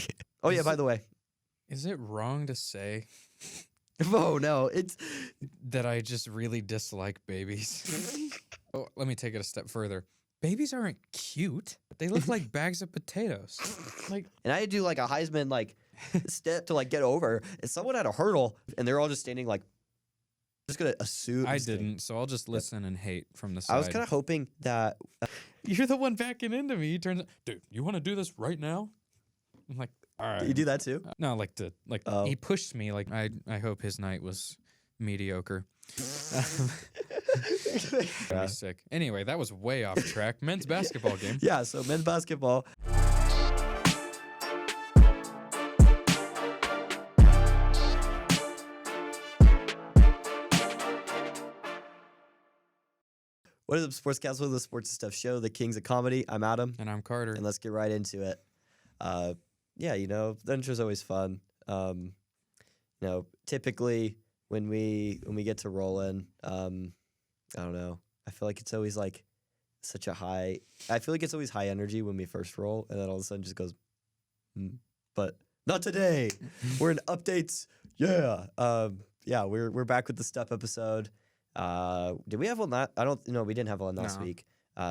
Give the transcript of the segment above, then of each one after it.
kidding. Oh, yeah, by the way. Is it wrong to say Oh, no. It's that I just really dislike babies? Oh, let me take it a step further. Babies aren't cute. They look like bags of potatoes. Like, and I had to do like a Heisman like step to like get over. And someone had a hurdle, and they're all just standing like, just gonna assume. I didn't, so I'll just listen and hate from the side. I was kind of hoping that You're the one backing into me. He turns, dude, you want to do this right now? I'm like, all right. you do that too. No, like Oh. he pushed me. Like I hope his night was mediocre. Pretty sick. Anyway, that was way off track. Men's basketball game. Yeah, so men's basketball. What is up, Sports Castle, the SportsNStuff show, the Kings of Comedy? I'm Adam, And I'm Carter. and let's get right into it. Yeah, the intro's always fun. Typically when we get to roll in, I don't know. I feel like it's always like such a high. I feel like it's always high energy when we first roll, and then all of a sudden just goes. But not today. We're in updates. Yeah. Yeah. We're back with the stuff episode. Did we have one I don't know. We didn't have one last week.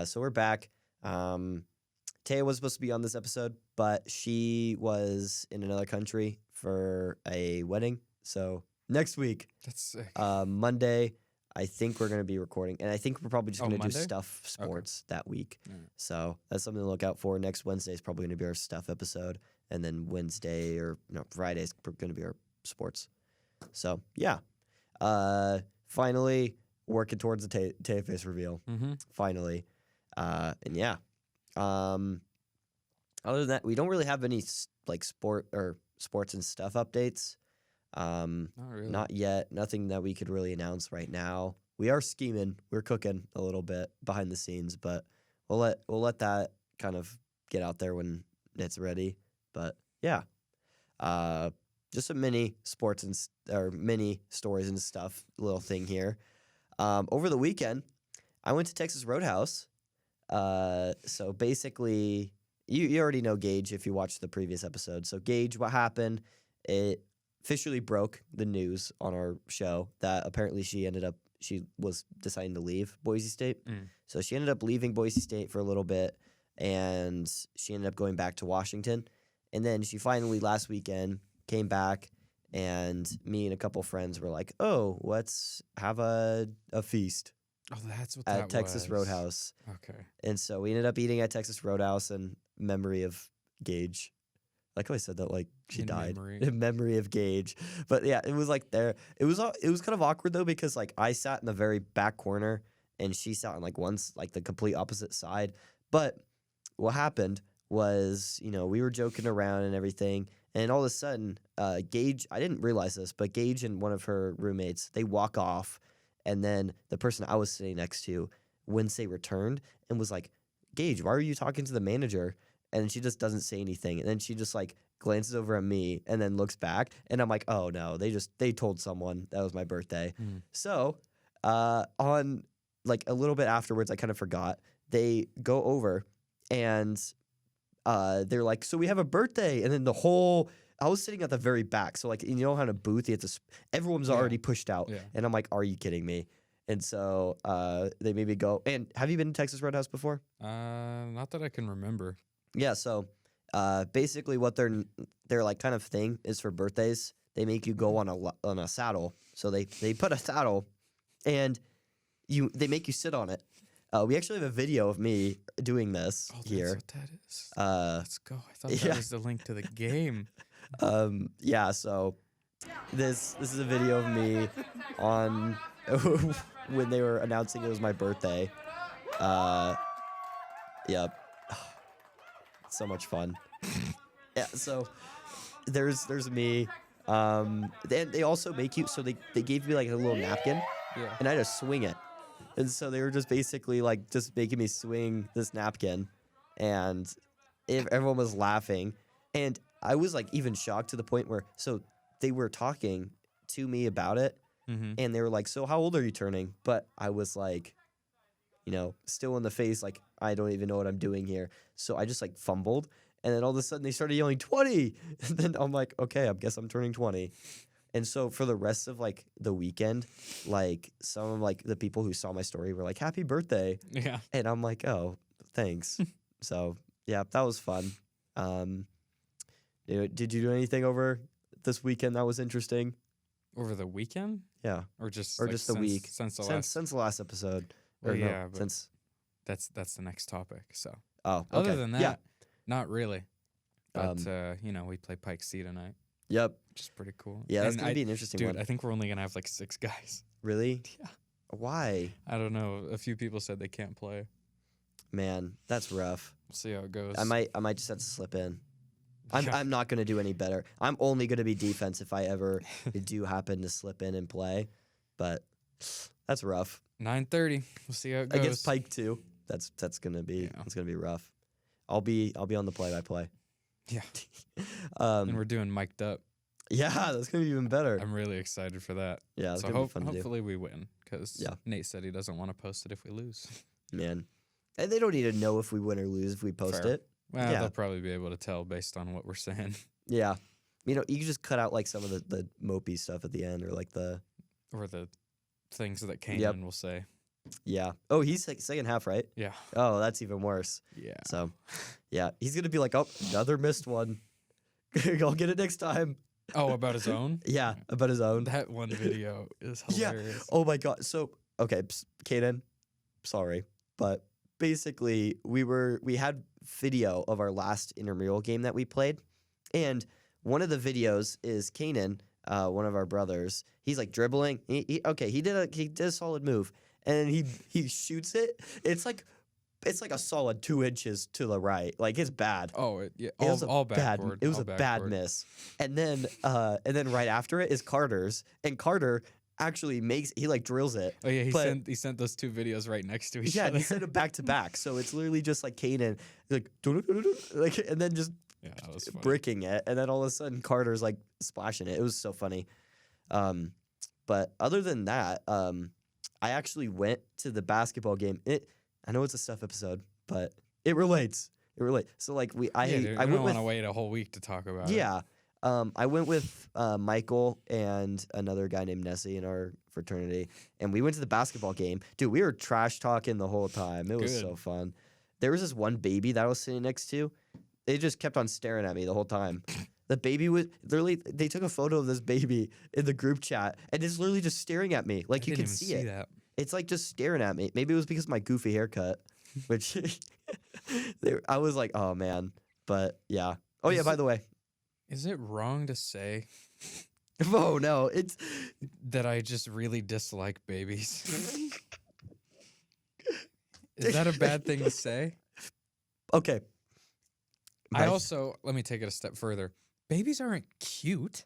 So we're back. Taya was supposed to be on this episode, but she was in another country for a wedding. So next week, That's sick. Monday, I think we're going to be recording. And I think we're probably just going to do Monday? stuff sports that week. Mm. So that's something to look out for. Next Wednesday is probably going to be our stuff episode. And then Wednesday or Friday is going to be our sports. So, yeah. Finally working towards the Taya face reveal. Mm-hmm. Finally. And yeah. Other than that, we don't really have any sports and stuff updates. Not really. Not yet. Nothing that we could really announce right now. We are scheming. We're cooking a little bit behind the scenes, but we'll let that kind of get out there when it's ready. But yeah, just a mini sports or mini stories and stuff. Little thing here. Over the weekend, I went to Texas Roadhouse. So basically, you already know Gage if you watched the previous episode. So Gage, what happened? It officially broke the news on our show that apparently she was deciding to leave Boise State. Mm. So she ended up leaving Boise State for a little bit, and she ended up going back to Washington. And then she finally last weekend came back, and me and a couple friends were like, "Oh, let's have a feast." Oh, that's what at that Texas was. Roadhouse. Okay. And so we ended up eating at Texas Roadhouse in memory of Gage. Like how I said that, like she In died memory. in memory of Gage. But yeah, it was like there. It was kind of awkward though because like I sat in the very back corner and she sat on like the complete opposite side. But what happened was, we were joking around and everything, and all of a sudden, Gage. I didn't realize this, but Gage and one of her roommates, they walk off. And then the person I was sitting next to, Wednesday returned and was like, "Gage, why are you talking to the manager?" And she just doesn't say anything. And then she just like glances over at me and then looks back. And I'm like, "Oh no, they told someone that was my birthday." Mm. So on like a little bit afterwards, I kind of forgot. They go over and they're like, "So we have a birthday." And then I was sitting at the very back. So, like, how in a booth, everyone's already pushed out. Yeah. And I'm like, "Are you kidding me?" And so they made me go. And have you been to Texas Roadhouse before? Not that I can remember. Yeah. So basically what their like kind of thing is for birthdays, they make you go on a saddle. So they put a saddle and they make you sit on it. We actually have a video of me doing this here. That's what that is. Let's go. I thought yeah. that was the link to the game. Yeah, so this is a video of me on when they were announcing it was my birthday. Yep. So much fun. Yeah, so there's me. They also make you, so they gave me like a little napkin, Yeah. and I had to swing it. And so they were just basically like just making me swing this napkin, and everyone was laughing. And I was like even shocked to the point where, so they were talking to me about it, Mm-hmm. and they were like, "So how old are you turning?" But I was like, still in the face, like I don't even know what I'm doing here. So I just like fumbled, And then all of a sudden they started yelling 20. And then I'm like, okay, I guess I'm turning 20. And so for the rest of like the weekend, like some of like the people who saw my story were like, happy birthday. Yeah. And I'm like, oh, thanks. So yeah, that was fun. Did you do anything over this weekend that was interesting? Over the weekend? Yeah. Or just Or like, just the week. since the last. Since the last episode. Well, Or no, yeah, but since that's the next topic. So oh, okay. other than that, yeah. not really. But we play Pike C tonight, Yep. which is pretty cool. Yeah, that's And gonna be an interesting dude, one. I think we're only gonna have like 6 guys. Really? Yeah. Why? I don't know. A few people said they can't play. Man, that's rough. We'll see how it goes. I might just have to slip in. Yeah. I'm not gonna do any better. I'm only gonna be defense if I ever do happen to slip in and play. But that's rough. 9:30. We'll see how it goes. Against Pike too. That's gonna be it's gonna be rough. I'll be on the play-by-play. Yeah. And we're doing mic'd up. Yeah, that's gonna be even better. I'm really excited for that. Yeah, that's So gonna be fun to do. hopefully we win, because Yeah. Nate said he doesn't want to post it if we lose. Man, and they don't need to know if we win or lose if we post Fair. it. Well, Yeah. they'll probably be able to tell based on what we're saying. Yeah, you can just cut out like some of the mopey stuff at the end, or like the Or the things that Kanan will say. yeah. Oh, he's second half, right? Yeah. Oh, that's even worse. Yeah. So, yeah, he's gonna be like, oh, another missed one. I'll get it next time. Oh, about his own? Yeah, about his own. That one video is Yeah. hilarious. Oh my god. So okay, Kaden, sorry, but basically we had video of our last intramural game that we played, and one of the videos is Kanan, one of our brothers. He's like dribbling. He did a solid move, and he shoots it. It's like a solid 2 inches to the right. Like it's bad. Oh, It was all bad. backward. It was all a bad backward. miss. And then right after it is Carter's, and Carter actually he like drills it. Oh yeah, But- he sent those 2 videos right next to each Yeah, other. he sent it back to back. So it's literally just like Kanan, like, like, and then just Yeah, that was funny. bricking it, and then all of a sudden Carter's like splashing it. It was so funny. But other than that, I actually went to the basketball game. I know it's a stuff episode, but it relates. It relates. So like I went don't with want to wait a whole week to talk about it. yeah. I went with Michael and another guy named Nessie in our fraternity, and we went to the basketball game. Dude, we were trash talking the whole time. It was Good. so fun. There was this one baby that I was sitting next to. They just kept on staring at me the whole time. The baby was literally. They took a photo of this baby in the group chat, and it's literally just staring at me, like I you didn't can even see it. that. It's like just staring at me. Maybe it was because of my goofy haircut, which I was like, oh man. But yeah. Oh yeah. Is By it- the way. Is it wrong to say Oh no. It's that I just really dislike babies? Is that a bad thing to say? okay. Let me take it a step further. Babies aren't cute.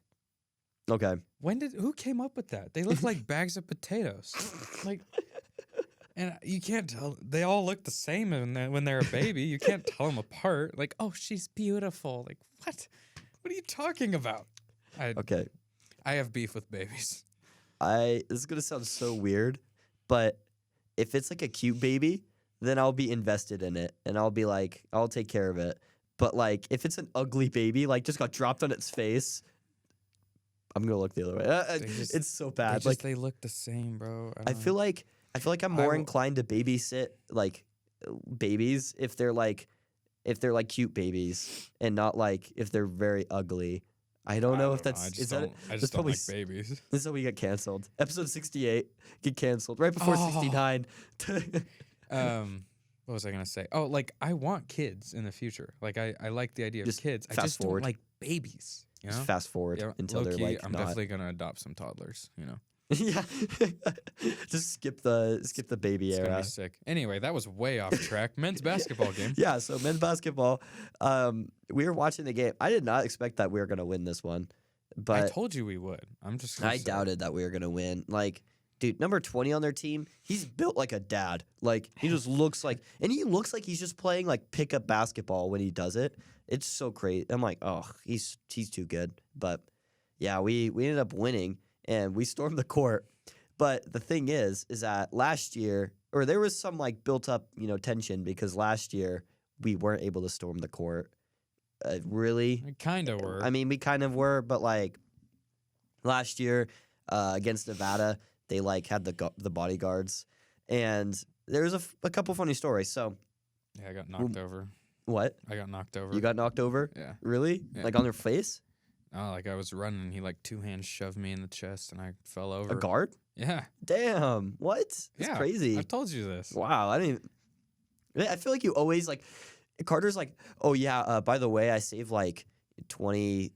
Okay. Who came up with that? They look like bags of potatoes. Like, and you can't tell. They all look the same when they're a baby. You can't tell them apart. Like, oh, she's beautiful. Like, what? What are you talking about? Okay. I have beef with babies. This is gonna sound so weird, but if it's like a cute baby, then I'll be invested in it, and I'll be like, I'll take care of it. But like, if it's an ugly baby, like just got dropped on its face, I'm gonna look the other way. It's so bad. They look the same, bro. I feel like I'm more will- inclined to babysit like babies if they're like cute babies, and not like if they're very ugly. I don't know if that's I just don't probably like babies. This is how we get canceled. Episode 68 get canceled right before Oh. 69. What was I gonna say? Oh, like I want kids in the future. Like I like the idea of Just kids. I fast just forward. don't like babies. You know? Just fast forward Yeah, until they're low-key, like I'm not. definitely gonna adopt some toddlers. You know, Yeah. Just skip the baby it's gonna era. be sick. Anyway, that was way off track. Men's basketball game. Yeah, so men's basketball. We were watching the game. I did not expect that we were gonna win this one, I but told you we would. I'm just. I doubted that we were gonna win. Like, dude, number 20 on their team, he's built like a dad. Like, he just looks like, and he looks like he's just playing like pickup basketball when he does it. It's so crazy. I'm like, oh, he's too good. But yeah, we ended up winning and we stormed the court. But the thing is that last year, or there was some like built up, tension because last year we weren't able to storm the court. really. We kind of were. I mean, we kind of were, but like last year against Nevada, they like had the bodyguards, and there was a couple funny stories. So yeah, I got knocked over. what? I got knocked over. You got knocked over? Yeah. Really? Yeah. Like on your face? Oh, like I was running, and he like 2 hands shoved me in the chest, and I fell over. A guard? Yeah. Damn. What? That's crazy. I've told you this. Wow. I didn't. I feel like you always like. Carter's like, oh yeah. By the way, I saved like 20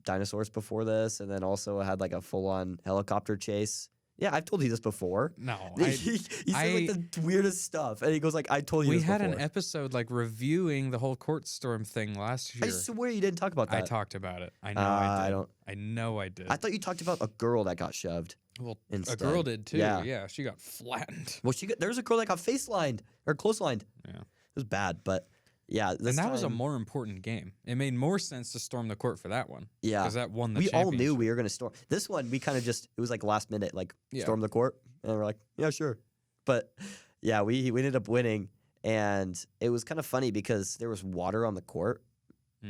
dinosaurs before this, and then also had like a full-on helicopter chase. Yeah, I've told you this before. No, he said like the weirdest stuff, and he goes like, "I told you." We this had before. an episode like reviewing the whole court storm thing last year. I swear you didn't talk about that. I talked about it. I know I did. I know I did. I thought you talked about a girl that got shoved. Well, instead. a girl did too. Yeah. Yeah, she got flattened. Well, there was a girl that got face lined or close lined. Yeah, it was bad, but yeah, and that was a more important game. It made more sense to storm the court for that one. Yeah, because that won the. We all championship. knew we were going to storm this one. We kind of just it was like last minute, like storm the court, and we're like, yeah, sure. But yeah, we ended up winning, and it was kind of funny because there was water on the court,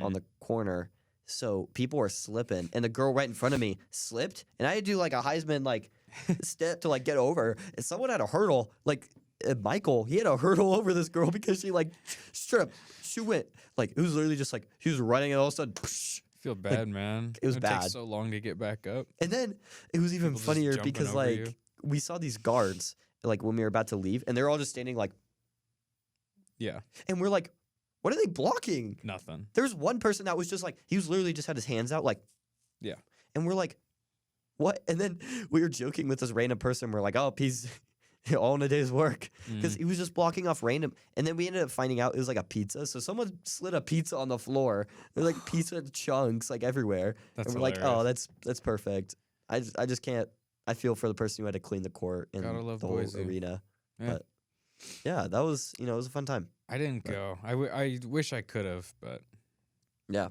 on the corner. So people were slipping, and the girl right in front of me slipped, and I had to do like a Heisman like step to like get over. And someone had a hurdle, like Michael, he had a hurdle over this girl because she like stripped. She went like it was literally just like she was running, and all of a sudden, psh, feel bad, man. It was bad. Takes so long to get back up. And then it was even People funnier because like we saw these guards like when we were about to leave, and they're all just standing like, yeah, and we're like, what are they blocking? Nothing. There's one person that was just like, he was literally just had his hands out, like, yeah. And we're like, what? And then we were joking with this random person. We're like, oh, he's all in a day's work because he was just blocking off random. And then we ended up finding out it was like a pizza. So someone slid a pizza on the floor. There's like pizza chunks like everywhere. That's and we're like, oh, that's perfect. I just can't. I feel for the person who had to clean the court and the whole arena. Yeah. But yeah, that was it was a fun time. I didn't go. I wish I could have, but yeah.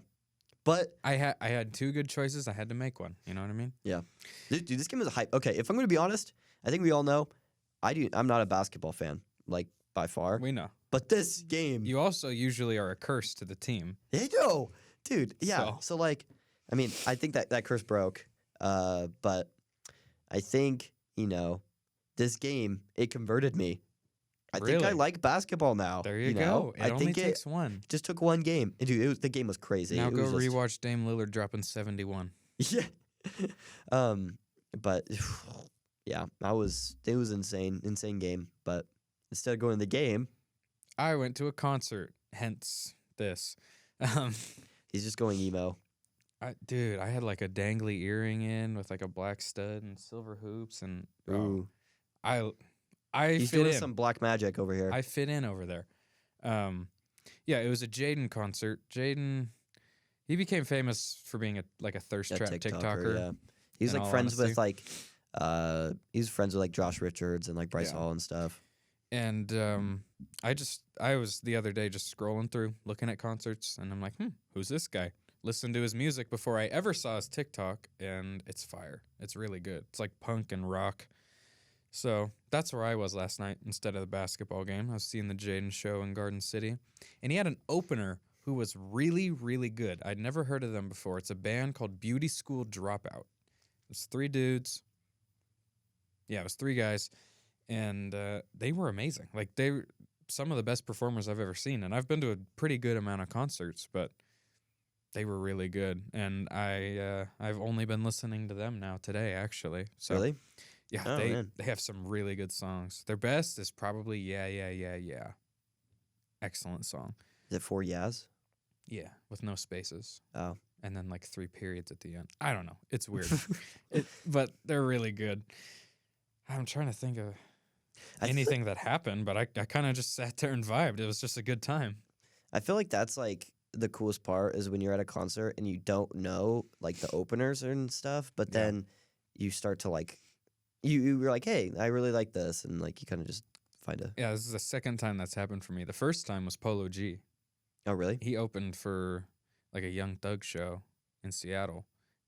But I had 2 good choices. I had to make one. You know what I mean? Yeah. Dude, this game is a hype. Okay, if I'm going to be honest, I think we all know I'm not a basketball fan, like by far. We know. But this game, you also usually are a curse to the team. They do. Dude, yeah. So like, I mean, I think that curse broke. But I think, this game, it converted me. I think I like basketball now. There you go. It only takes one. Just took one game. And dude, the game was crazy. Now go rewatch Dame Lillard dropping 71. Yeah. But yeah, it was insane game. But instead of going to the game, I went to a concert. Hence this. He's just going emo. Dude, I had like a dangly earring in with like a black stud and silver hoops, and He's doing some black magic over here. I fit in over there. Yeah, it was a Jaden concert. Jaden, he became famous for being a thirst trap TikToker. Yeah, he's like friends with like, he's friends with like Josh Richards and like Bryce Hall and stuff. And I was the other day just scrolling through, looking at concerts, and I'm like, who's this guy? Listened to his music before I ever saw his TikTok, and it's fire. It's really good. It's like punk and rock. So that's where I was last night instead of the basketball game. I was seeing the Jaden show in Garden City. And he had an opener who was really, really good. I'd never heard of them before. It's a band called Beauty School Dropout. It's 3 dudes. Yeah, it was 3 guys. And they were amazing. Like, they were some of the best performers I've ever seen. And I've been to a pretty good amount of concerts, but they were really good. And I've only been listening to them now today, actually. So, really? Yeah, they have some really good songs. Their best is probably Yeah, Yeah, Yeah, Yeah. Excellent song. Is it 4 yeahs? Yeah, with no spaces. Oh. And then like 3 periods at the end. I don't know. It's weird. But they're really good. I'm trying to think of anything that happened, but I kind of just sat there and vibed. It was just a good time. I feel like that's like the coolest part is when you're at a concert and you don't know like the openers and stuff, but then you start to like, you were like, hey, I really like this. And like you kind of just find a... Yeah, this is the second time that's happened for me. The first time was Polo G. Oh, really? He opened for like a Young Thug show in Seattle,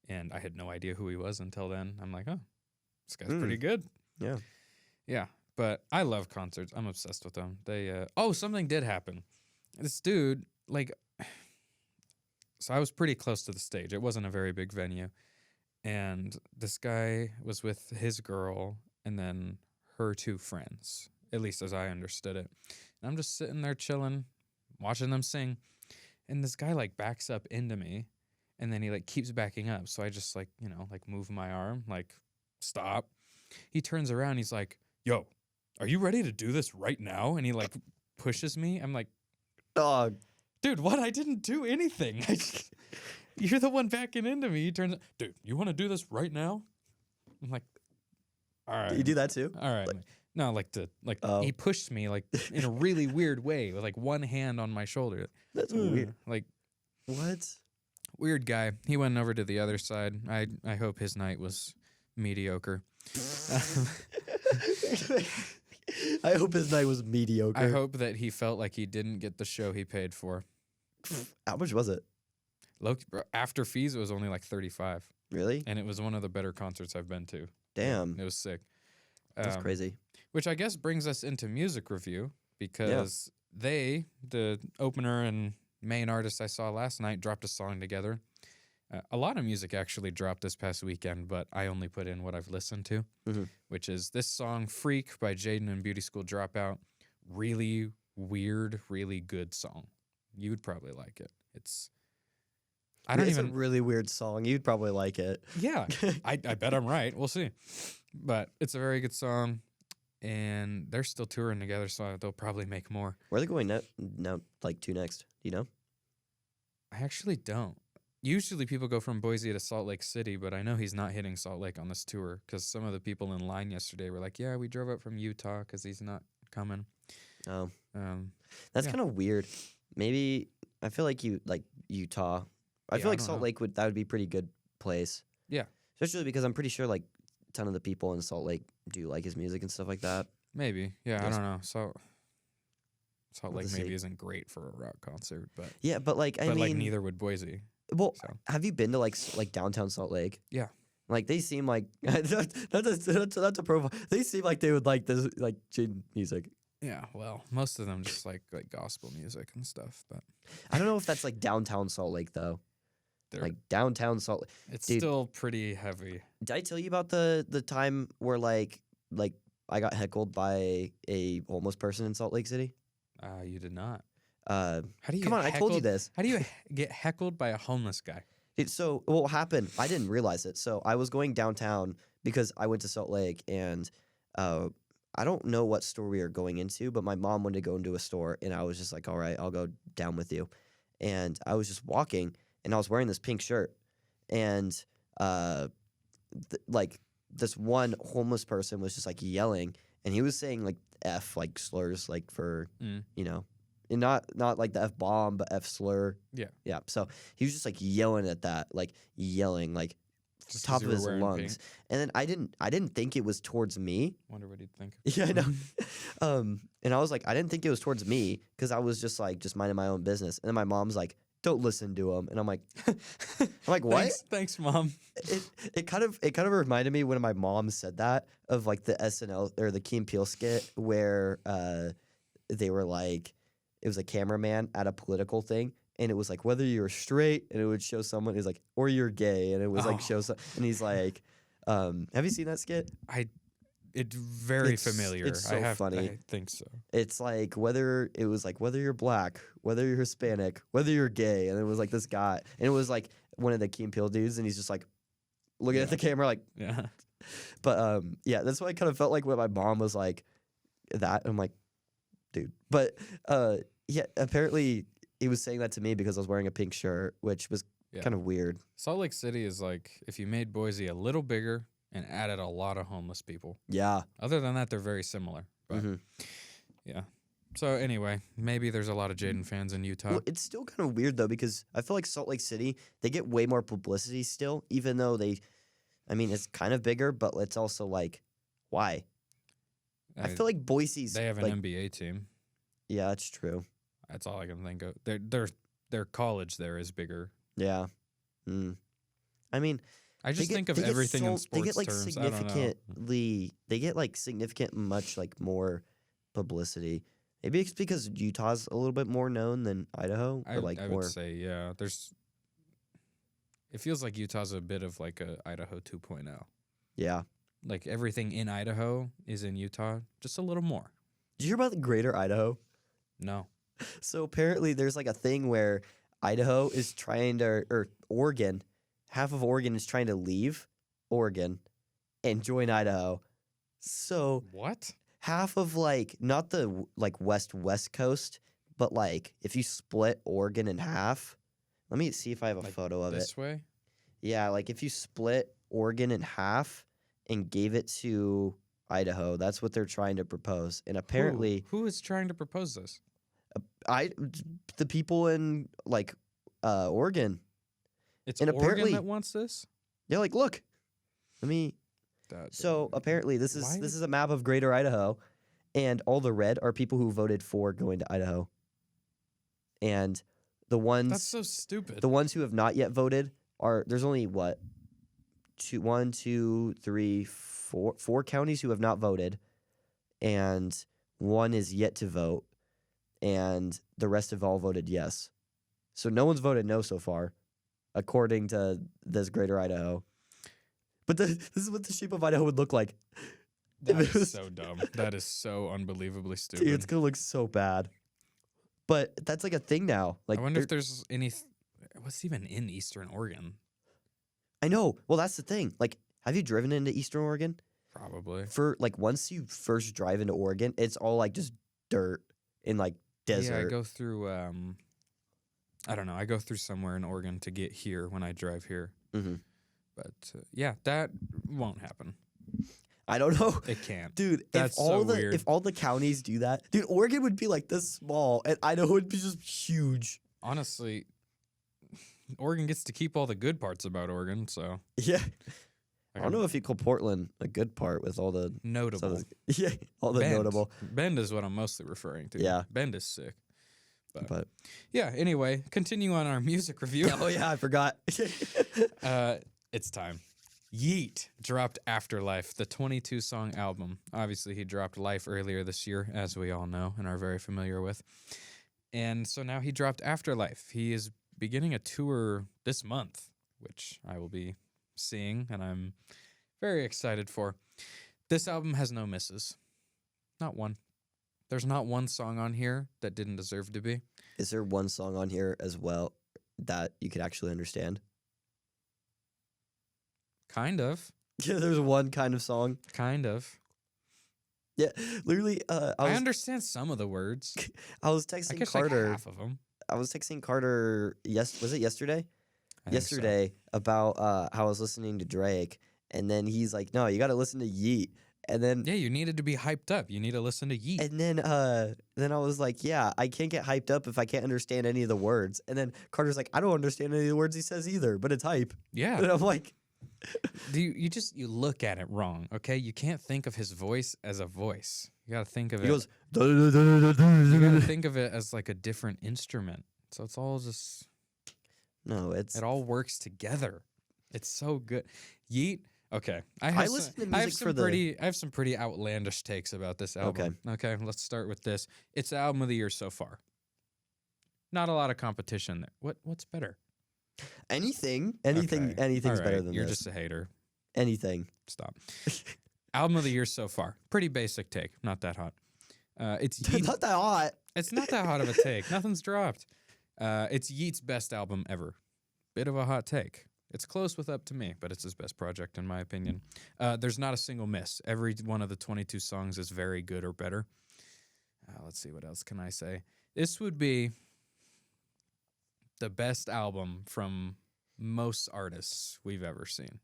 and I had no idea who he was until then. I'm like, oh, this guy's pretty good. Yeah. Yeah, but I love concerts. I'm obsessed with them. They something did happen. This dude, like, So I was pretty close to the stage. It wasn't a very big venue. And this guy was with his girl and then her two friends, at least as I understood it. And I'm just sitting there chilling, watching them sing. And this guy like backs up into me and then he like keeps backing up. So I just like, like move my arm, like stop. He turns around. He's like, yo, are you ready to do this right now? And he like pushes me. I'm like, Dog. dude, what? I didn't do anything. You're the one backing into me. He turns, dude, you want to do this right now? I'm like, all right. You do that too? All right. No, he pushed me like in a really weird way with like one hand on my shoulder. That's weird. Like, what? Weird guy. He went over to the other side. I hope his night was mediocre. I hope his night was mediocre. I hope that he felt like he didn't get the show he paid for. How much was it? After fees, it was only like $35. Really? And it was one of the better concerts I've been to. Damn. It was sick. That's crazy. Which I guess brings us into music review because the opener and main artist I saw last night, dropped a song together. A lot of music actually dropped this past weekend, but I only put in what I've listened to, which is this song, Freak by Jaden and Beauty School Dropout. Really weird, really good song. You would probably like it. It's a really weird song. You'd probably like it. Yeah, I bet I'm right. We'll see. But it's a very good song, and they're still touring together, so they'll probably make more. Where are they going now to next? Do you know? I actually don't. Usually people go from Boise to Salt Lake City, but I know he's not hitting Salt Lake on this tour because some of the people in line yesterday were like, yeah, we drove up from Utah because he's not coming. Oh. That's kind of weird. Maybe, I feel like Utah. I feel like Salt Lake would be a pretty good place. Yeah. Especially because I'm pretty sure like a ton of the people in Salt Lake do like his music and stuff like that. Maybe. Yeah, I don't know. Salt Lake Let's maybe see. isn't great for a rock concert, but Yeah, but like I mean, neither would Boise. Well, So. have you been to like downtown Salt Lake? Yeah. Like they seem like that's a profile. They seem like they would like this like Jaden music. Yeah, well, most of them just like gospel music and stuff, but I don't know if that's like downtown Salt Lake though. Like downtown Salt Lake. It's Dude, still pretty heavy. did I tell you about the time where like I got heckled by a homeless person in Salt Lake City? You did not. How do you come on? I told you this. How do you get heckled by a homeless guy? So what happened? I didn't realize it. So I was going downtown because I went to Salt Lake, and I don't know what store we were going into, but my mom wanted to go into a store, and I was just like, all right, I'll go down with you. And I was just walking, and I was wearing this pink shirt, and like this one homeless person was just like yelling, and he was saying like F like slurs like for and not like the F bomb, but F slur. Yeah. So he was just like yelling at that, like yelling like Just top 'cause of you were his wearing lungs. pink? And then I didn't think it was towards me. Wonder what he'd think. Yeah, I know. And I was like, I didn't think it was towards me because I was just minding my own business. And then my mom's like, don't listen to him. And I'm like, what? Thanks, Mom. It kind of reminded me when my mom said that of like the SNL or the Key and Peele skit where they were like, it was a cameraman at a political thing, and it was like whether you're straight, and it would show someone who's like, or you're gay, and it was like show some, and he's like, have you seen that skit? It's very familiar. It's so funny. I think so. It's like whether you're black, whether you're Hispanic, whether you're gay, and it was like this guy, and it was like one of the Key and Peele dudes, and he's just like looking at the camera like, yeah. But yeah, that's what I kind of felt like when my mom was like that. I'm like, dude. But yeah, apparently he was saying that to me because I was wearing a pink shirt, which was kind of weird. Salt Lake City is like if you made Boise a little bigger and added a lot of homeless people. Yeah. Other than that, they're very similar. But yeah. So anyway, maybe there's a lot of Jaden fans in Utah. Well, it's still kind of weird though because I feel like Salt Lake City, they get way more publicity still, even though it's kind of bigger, but it's also like, why? I feel like Boise's. They have an NBA team. Yeah, that's true. That's all I can think of. Their college there is bigger. Yeah. I mean, I just think of everything in sports they get like terms. significantly. They get like significant, much like more publicity. Maybe it's because Utah's a little bit more known than Idaho, or like I more. would say, yeah. There's It feels like Utah's a bit of like a Idaho 2.0. Yeah. Like everything in Idaho is in Utah, just a little more. Did you hear about the Greater Idaho? No. So apparently there's like a thing where Idaho is trying to, or Oregon, half of Oregon is trying to leave Oregon and join Idaho. So What? half of like, not the like west coast, but like if you split Oregon in half, let me see if I have a Like photo of it. This way? Yeah, like if you split Oregon in half and gave it to Idaho, that's what they're trying to propose. And apparently, Who is trying to propose this? the people in like Oregon, It's and Oregon apparently that wants this? they're like, look, let me. That So apparently, this Why is a map of Greater Idaho, and all the red are people who voted for going to Idaho, and the ones That's so stupid. the ones who have not yet voted are there's only what four counties who have not voted, and one is yet to vote, and the rest have all voted yes. So no one's voted no so far, according to this Greater Idaho. But this is what the shape of Idaho would look like. That If it is was- so dumb. That is so unbelievably stupid. Dude, it's gonna look so bad. But that's like a thing now. Like I wonder if there- there's any. What's even in Eastern Oregon? I know. Well, that's the thing. Like, have you driven into Eastern Oregon? Probably. For like once you first drive into Oregon, it's all like just dirt and like desert. Yeah, I go through. I don't know. I go through somewhere in Oregon to get here when I drive here. hmm But yeah, that won't happen. I don't know. It can't. Dude, That's so weird. if all the counties do that, dude, Oregon would be like this small, and Idaho would be just huge. Honestly, Oregon gets to keep all the good parts about Oregon, so Yeah, I like don't know if you call Portland a good part with all the notable. some of the- yeah, all the Bend. notable. Bend is what I'm mostly referring to. Yeah. Bend is sick. But Yeah. Anyway, continue on our music review. oh yeah, I forgot. It's time. Yeet dropped Afterlife, the 22-song album. Obviously, he dropped Life earlier this year, as we all know and are very familiar with. And so now he dropped Afterlife. He is beginning a tour this month, which I will be seeing, and I'm very excited for. This album has no misses. Not one. There's not one song on here that didn't deserve to be. Is there one song on here as well that you could actually understand? Kind of. Yeah, there's one kind of song. Kind of. Yeah, literally. I understand some of the words. I was I texting guess Carter. like half of them. I was texting Carter. Was it yesterday? I think so. Yesterday about how I was listening to Drake, and then he's like, "No, you got to listen to Yeet." And then Yeah, you needed to be hyped up. You need to listen to Yeet. and then I was like, "Yeah, I can't get hyped up if I can't understand any of the words." And then Carter's like, "I don't understand any of the words he says either, but it's hype." Yeah. And I'm like, You look at it wrong, okay? You can't think of his voice as a voice. You gotta think of he it. goes, You gotta think of it as like a different instrument. So it's all just "No, it's." it all works together. It's so good. Yeet. Okay, I listen to music for the- I have some pretty outlandish takes about this album. Okay, let's start with this. It's the album of the year so far. Not a lot of competition there. What's better? Anything, Okay. anything's All better right, than you're this. just a hater. Anything. Stop. Album of the year so far. Pretty basic take. Not that hot. It's Yeet. Not that hot. It's not that hot of a take. Nothing's dropped. It's Yeet's best album ever. Bit of a hot take. It's close with Up to Me, but it's his best project in my opinion. There's not a single miss. Every one of the 22 songs is very good or better. Let's see, what else can I say? This would be the best album from most artists we've ever seen.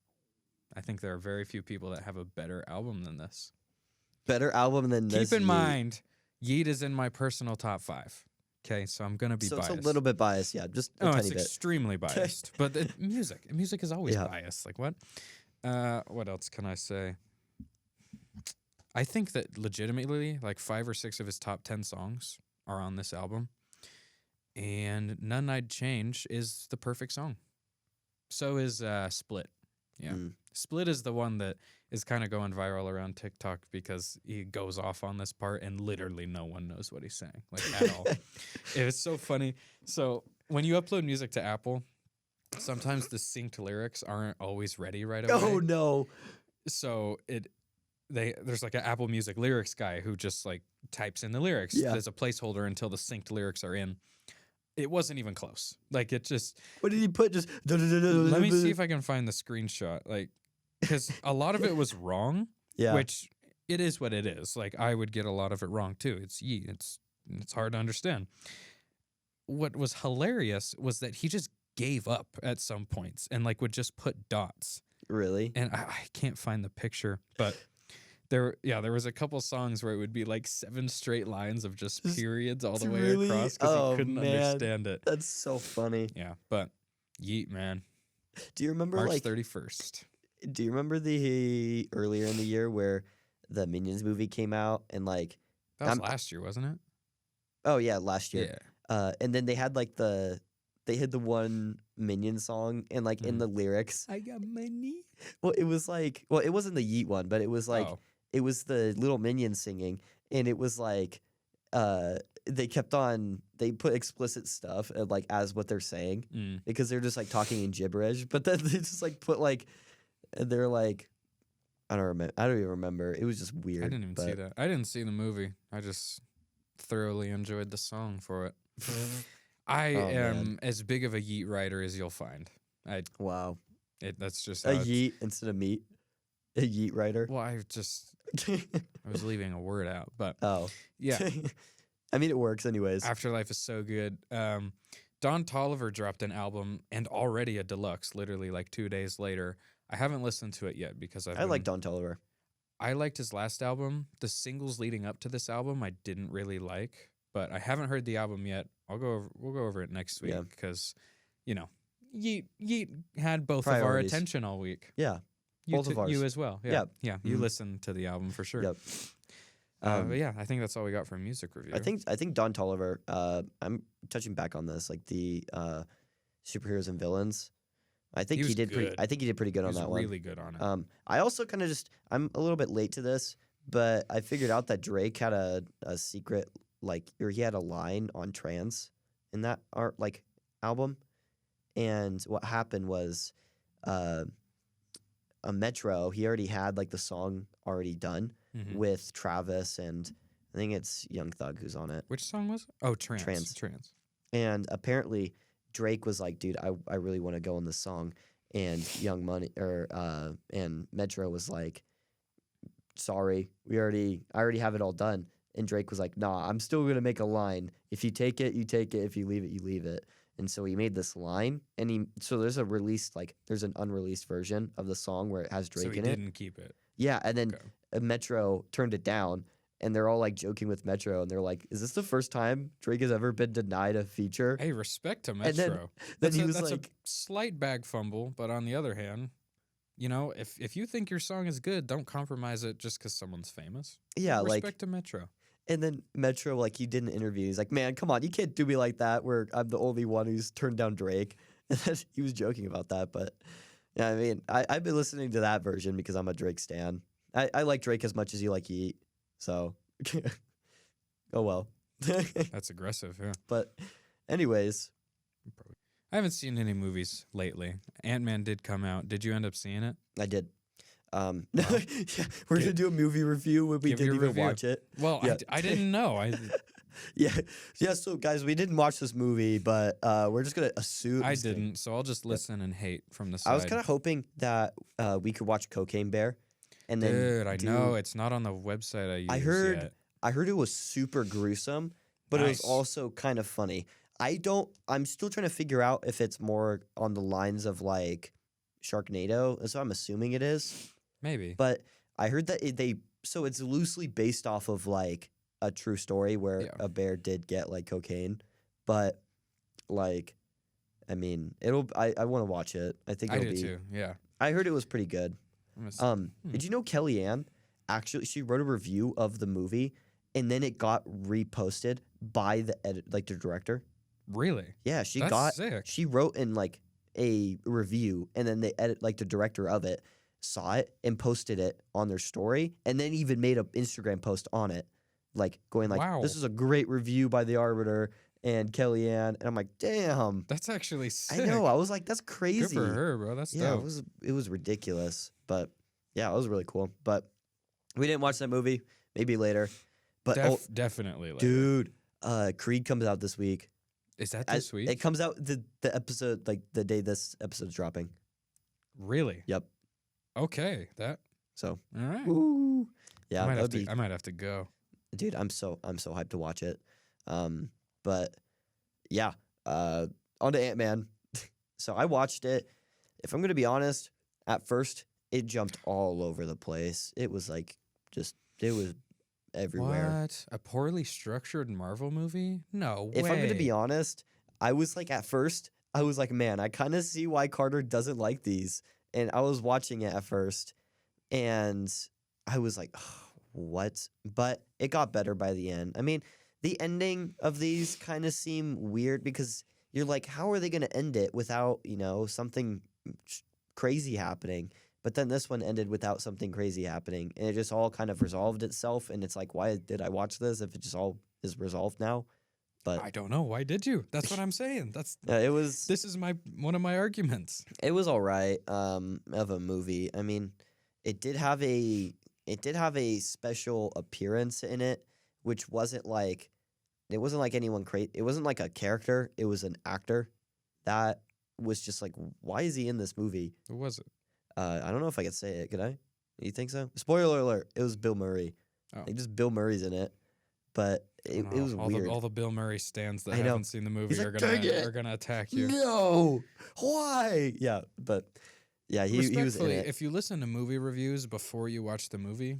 I think there are very few people that have a better album than this. Better album than this. Keep in Yeet. mind, Yeet is in my personal top 5. Okay, so I'm gonna be So biased. it's a little bit biased, yeah, just a Oh, tiny it's bit. extremely biased. But music is always Yeah. biased. Like what? What else can I say? I think that legitimately, like 5 or 6 of his top 10 songs are on this album, and None I'd Change is the perfect song. So is Split. Yeah. Mm. Split is the one that is kind of going viral around TikTok because he goes off on this part and literally no one knows what he's saying, like at all. It's so funny. So when you upload music to Apple, sometimes the synced lyrics aren't always ready right away. Oh no. So there's like an Apple Music lyrics guy who just like types in the lyrics Yeah. as a placeholder until the synced lyrics are in. It wasn't even close. Like it just. What did he put? Just Let me see if I can find the screenshot. Like, because a lot of it was wrong. Yeah. Which it is what it is. Like I would get a lot of it wrong too. It's hard to understand. What was hilarious was that he just gave up at some points and like would just put dots. Really? And I can't find the picture, but there was a couple songs where it would be like 7 straight lines of just periods all the way Really? across because Oh, he couldn't man. understand it. That's so funny. Yeah, but yeet, man. Do you remember March like 31st. Do you remember the earlier in the year where the Minions movie came out and like That was last year, wasn't it? oh yeah, last year. Yeah. And then they had like the one Minion song and like in the lyrics. I got money. Well, it was like it wasn't the Yeet one, but it was like it was the little Minion singing and it was like they put explicit stuff like as what they're saying because they're just like talking in gibberish, but then they just like put like they're like I don't even remember. It was just weird. I didn't even see that. I didn't see the movie. I just thoroughly enjoyed the song for it. I am as big of a Yeet writer as you'll find. Wow. That's just A yeet instead of meat. A yeet writer. Well, I was leaving a word out, but yeah. I mean, it works anyways. Afterlife is so good. Don Toliver dropped an album and already a deluxe, literally like 2 days later. I haven't listened to it yet because I like Don Toliver. I liked his last album. The singles leading up to this album I didn't really like, but I haven't heard the album yet. We'll go over it next week because, Yeet had both of our attention all week. Yeah, both of ours. You as well. Yeah. You listened to the album for sure. Yep. But yeah, I think that's all we got for music review. I think Don Toliver. I'm touching back on this, like the superheroes and villains. I think he did pretty good on that one. Really good on it. I also kind of I'm a little bit late to this, but I figured out that Drake had a secret or he had a line on trans in that album, and what happened was, a Metro he already had like the song already done with Travis and I think it's Young Thug who's on it. Which song was it? Oh, Trans. And apparently Drake was like, dude, I really want to go on this song. And Young Money and Metro was like, sorry, I already have it all done. And Drake was like, nah, I'm still gonna make a line. If you take it, you take it. If you leave it, you leave it. And so he made this line, and there's an unreleased version of the song where it has Drake in it. So he didn't keep it. Yeah, and then Metro turned it down. And they're all like joking with Metro, and they're like, "Is this the first time Drake has ever been denied a feature?" Hey, respect to Metro. And then he was that's like, a slight bag fumble, but on the other hand, if you think your song is good, don't compromise it just because someone's famous. "Yeah, respect to Metro." And then Metro, he did an interview. He's like, "Man, come on, you can't do me like that. Where I'm the only one who's turned down Drake." And then he was joking about that, but yeah, I mean, I've been listening to that version because I'm a Drake stan. I like Drake as much as you like Yeet. So, oh well. That's aggressive, yeah. But, anyways, I haven't seen any movies lately. Ant-Man did come out. Did you end up seeing it? I did. Yeah, we're gonna do a movie review when we didn't even watch it. Well, yeah. I didn't know. Yeah. So guys, we didn't watch this movie, but we're just gonna assume. I didn't, so I'll just listen and hate from the side. I was kind of hoping that we could watch Cocaine Bear. And then dude, I know it's not on the website I use yet. I heard it was super gruesome, but it was also kind of funny. I'm still trying to figure out if it's more on the lines of like Sharknado, so I'm assuming it is. Maybe. But I heard that so it's loosely based off of like a true story where a bear did get like cocaine, but like, I mean, I want to watch it. I think I do too. Yeah. I heard it was pretty good. Did you know Kellyanne actually she wrote a review of the movie and then it got reposted by the the director? Really? Yeah, sick. She wrote in like a review and then the director of it saw it and posted it on their story and then even made an Instagram post on it, like going like, wow. This is a great review by the Arbiter and Kellyanne, and I'm like, damn. That's actually sick. I know. I was like, that's Good crazy. for her, bro. That's Yeah, dope. it was ridiculous, but yeah, it was really cool. But we didn't watch that movie. Maybe later. But Definitely later. dude, Creed comes out this week. Is that this week? It comes out the episode, like the day this episode's dropping. Really? Yep. Okay. So, All right. woo. Yeah, I might have to go. dude, I'm so hyped to watch it. But yeah, on to Ant-Man. So I watched it. If I'm gonna be honest, at first it jumped all over the place. It was like it was everywhere. What? A poorly structured Marvel movie? No way. If I'm gonna be honest, I was like at first, I was like, man, I kind of see why Carter doesn't like these. And I was watching it at first, and I was like, what? But it got better by the end. I mean, the ending of these kind of seem weird because you're like, how are they going to end it without, something crazy happening? But then this one ended without something crazy happening, and it just all kind of resolved itself. And it's like, why did I watch this if it just all is resolved now? But I don't know. Why did you? That's what I'm saying. it was. This is one of my arguments. It was all right. Of a movie. I mean, it did have a special appearance in it, which wasn't like anyone crazy. It wasn't like a character. It was an actor that was just like, why is he in this movie? Who was it? I don't know if I could say it. Could I? You think so? Spoiler alert! It was Bill Murray. Oh. Like just Bill Murray's in it, but it was weird. All the Bill Murray stands that I know. haven't seen the movie He's are like, gonna "Dang it." are gonna attack you. No, why? Yeah, but yeah, he was in Respectfully, it. if you listen to movie reviews before you watch the movie,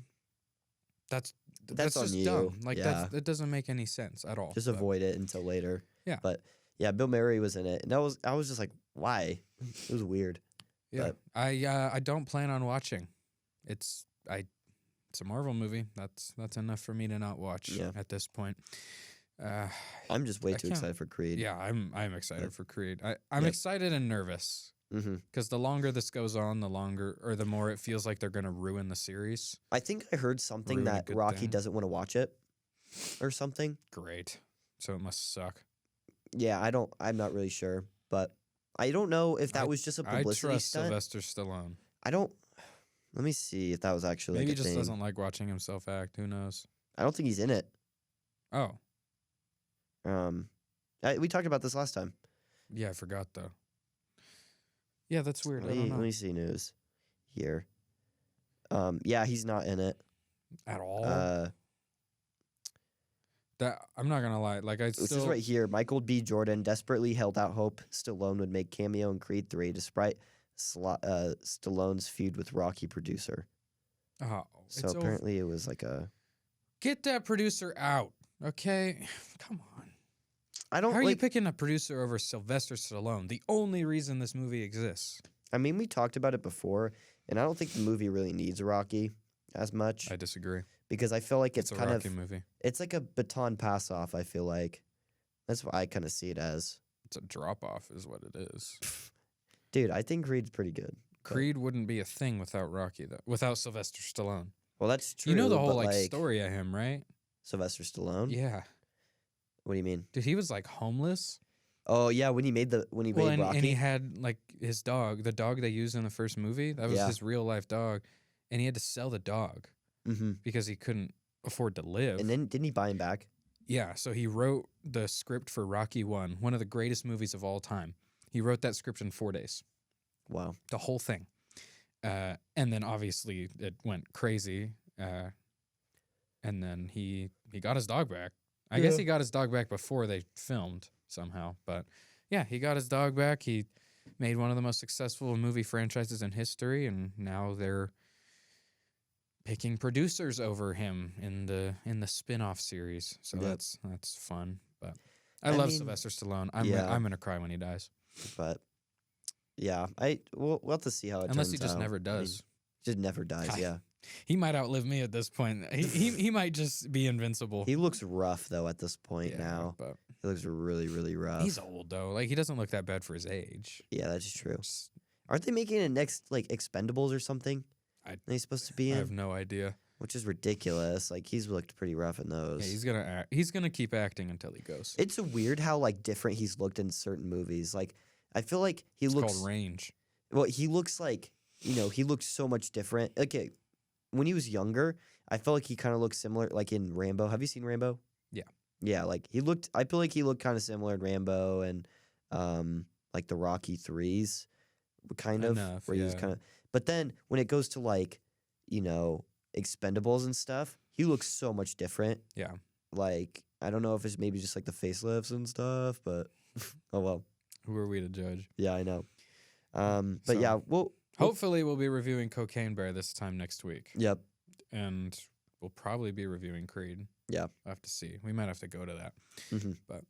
that's That's on just you. dumb. Like Yeah. that doesn't make any sense at all. Just But avoid it until later. Yeah. But yeah, Bill Murray was in it, and I was just like, why? It was weird. yeah, but- I don't plan on watching. It's a Marvel movie. That's enough for me to not watch Yeah. at this point. I'm just way I too can't- excited for Creed. Yeah, I'm excited Yep. for Creed. I'm Yep. excited and nervous hmm because the longer this goes on, the more it feels like they're gonna ruin the series. I think I heard something Ruin a that good Rocky thing. doesn't want to watch it, or something. Great. So it must suck. Yeah, I'm not really sure, but I don't know if that was just a I publicity trust stunt. Sylvester Stallone. I don't. Let me see if that was actually Maybe like he a just thing. doesn't like watching himself act. Who knows? I don't think he's in it. Oh, We talked about this last time. yeah, I forgot though. Yeah, that's weird. I Let don't me know see news here. Yeah, he's not in it. at all. Uh, I'm not gonna lie. Like This is right here. Michael B. Jordan desperately held out hope Stallone would make cameo in Creed 3 despite Stallone's feud with Rocky producer. Oh, So apparently it was like a... get that producer out. Okay, come on. I don't How are you like... picking a producer over Sylvester Stallone? The only reason this movie exists. I mean, we talked about it before, and I don't think the movie really needs Rocky as much I disagree. because I feel like it's a kind Rocky of... movie. It's like a baton pass off, I feel like. That's what I kind of see it as. It's a drop off, is what it is. Dude, I think Creed's pretty good. but- Creed wouldn't be a thing without Rocky, though. Without Sylvester Stallone. Well, that's true. You know the whole but, like story of him, right? Sylvester Stallone? Yeah, What do you mean? dude, he was like homeless. Oh, yeah, when he made Rocky. And he had like his dog, the dog they used in the first movie. That was Yeah. his real life dog, and he had to sell the dog Mm-hmm. because he couldn't afford to live. And then didn't he buy him back? Yeah, so he wrote the script for Rocky 1, one of the greatest movies of all time. He wrote that script in 4 days, Wow. the whole thing. And then obviously it went crazy. And then he got his dog back. I guess Yeah. he got his dog back before they filmed somehow. But yeah, he got his dog back. He made one of the most successful movie franchises in history, and now they're picking producers over him in the spin-off series. So Yep. that's fun. But I I love mean, Sylvester Stallone. I'm yeah. gonna cry when he dies. But yeah, we'll have to see how it Unless turns he just out. never I mean, does. just never dies, God. yeah. He might outlive me at this point. He might just be invincible. He looks rough, though, at this point Yeah, now. but He looks really, really rough. he's old though. Like he doesn't look that bad for his age. Yeah, that's true. Just- Aren't they making a next, like, Expendables or something? I- Are they supposed to be I in? have no idea. which is ridiculous. Like he's looked pretty rough in those. Yeah, he's gonna act. He's gonna keep acting until he goes. It's weird how like different he's looked in certain movies. Like I feel like he It's looks called Range. well. He looks like he looks so much different. Okay, when he was younger, I felt like he kind of looked similar. Like in Rambo. Have you seen Rambo? Yeah. Yeah, like he looked. I feel like he looked kind of similar in Rambo and like the Rocky threes, kind of Enough, where he's yeah. kind of. But then when it goes to like Expendables and stuff, he looks so much different. Yeah. Like I don't know if it's maybe just like the facelifts and stuff, but oh well. Who are we to judge? Yeah, I know. But So- yeah, Hopefully, we'll be reviewing Cocaine Bear this time next week, yep, and we'll probably be reviewing Creed. Yeah. I'll have to see. We might have to go to that. Mhm. But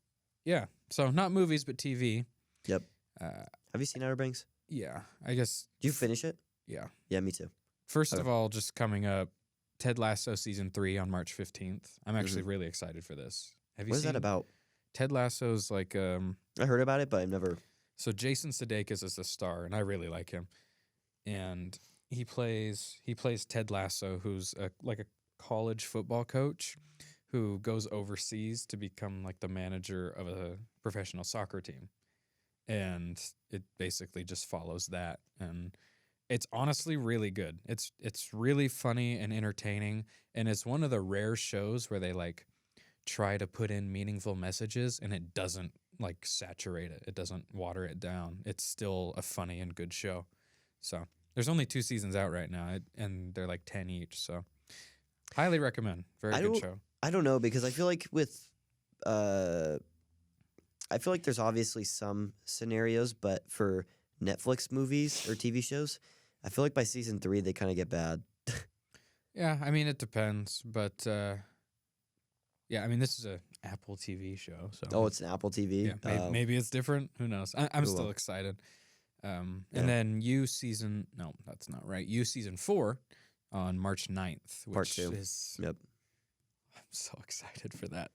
yeah, so not movies, but TV. Yep. Uh, Have you seen Outer Banks? yeah, I guess. Did you finish it? Yeah. Yeah, me too. First Okay. of all, just coming up, Ted Lasso season 3 on March 15th. I'm actually really excited for this. Have you What is seen that about? Ted Lasso's like I heard about it, but I've never. so Jason Sudeikis is the star, and I really like him. And he plays Ted Lasso, who's like a college football coach who goes overseas to become like the manager of a professional soccer team. And it basically just follows that, and it's honestly really good. It's really funny and entertaining, and it's one of the rare shows where they like try to put in meaningful messages and it doesn't like saturate it. It doesn't water it down. It's still a funny and good show. So there's only 2 seasons out right now, and they're like 10 each. So highly recommend. Very good show. I don't know because I feel like I feel like there's obviously some scenarios, but for Netflix movies or TV shows, I feel like by season 3 they kind of get bad. Yeah, I mean it depends, but yeah, I mean this is a Apple TV show, so Oh, it's an Apple TV. yeah, maybe it's different. Who knows? I'm still well. excited. Yeah. And then You season that's not right. You season 4 on March 9th, which Part 2. is Yep. I'm so excited for that.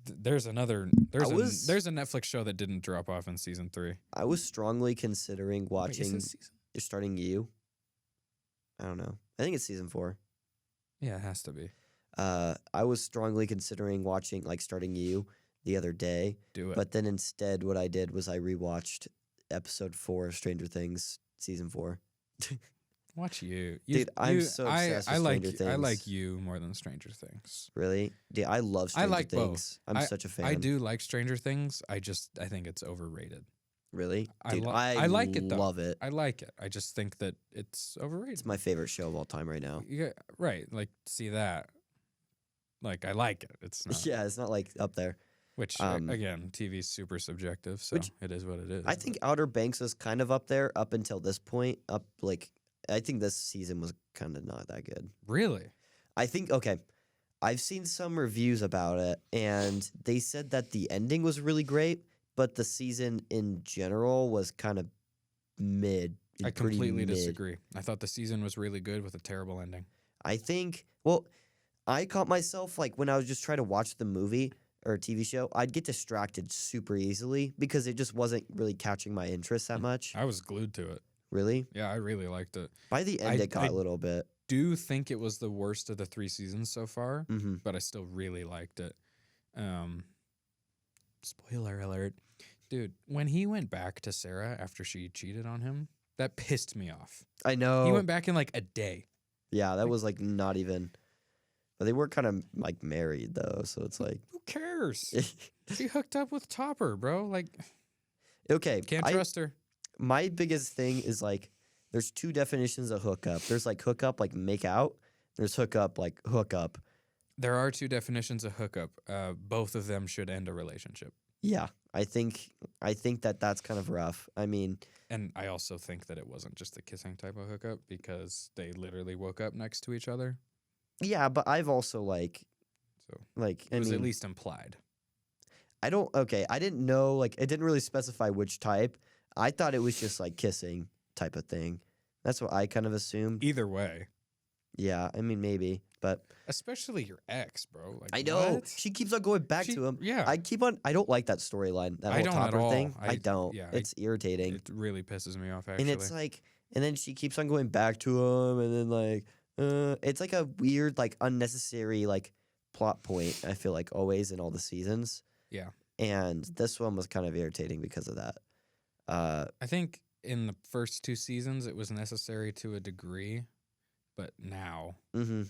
There's a Netflix show that didn't drop off in season 3. I was strongly considering Wait, watching. is this season? You're starting You. I don't know. I think it's season 4. Yeah, it has to be. I was strongly considering watching starting You the other day, Do it. but then instead what I did was I rewatched episode 4 of Stranger Things season 4. Watch You. Dude, I'm so obsessed with like Stranger I Things. like You more than Stranger Things. Really? Dude, I love Stranger like both. Things. I'm such a fan. I do like Stranger Things. I think it's overrated. Really? I Dude, lo- I I like it, though. love it. I like it. I just think that it's overrated. It's my favorite show of all time right now. Yeah, right. Like, see that. Like, I like it. It's not. Yeah, it's not up there. Which, again, TV's super subjective, so Which- it is what it is. I think Outer Banks is kind of up there up until this point. I think this season was kind of not that good. Really? I think, okay, I've seen some reviews about it, and they said that the ending was really great, but the season in general was kind of mid. I pretty completely mid. disagree. I thought the season was really good with a terrible ending. I think, well, I caught myself, when I was just trying to watch the movie or TV show, I'd get distracted super easily because it just wasn't really catching my interest that much. I was glued to it. Really? Yeah, I really liked it. By the end, it got I a little bit. Do think it was the worst of the 3 seasons so far, Mm-hmm. but I still really liked it. Spoiler alert. Dude, when he went back to Sarah after she cheated on him, that pissed me off. I know. He went back in a day. Yeah, that was not even. But they were kind of married though, so it's Who cares? She hooked up with Topper, bro. okay. Can't trust her. My biggest thing is there's 2 definitions of hookup. There's hookup make out. There's hookup hook up. There are 2 definitions of hookup. Both of them should end a relationship. Yeah, I think that's kind of rough. I mean, And I also think that it wasn't just the kissing type of hookup because they literally woke up next to each other. yeah, but I've also So it it was at least implied. I don't. Okay, I didn't know. It didn't really specify which type. I thought it was just kissing type of thing. That's what I kind of assumed. Either way. Yeah, I mean maybe, but Especially your ex, bro. I know what? she keeps on going back to him. Yeah. I don't like that storyline. That I whole don't at Topper all. thing. I don't. yeah, It's irritating. It really pisses me off, actually. And it's and then she keeps on going back to him, and then It's like a weird, like unnecessary, like plot point. I feel like always in all the seasons, Yeah. and this one was kind of irritating because of that. I think in the first 2 seasons it was necessary to a degree, but now Mm-hmm. I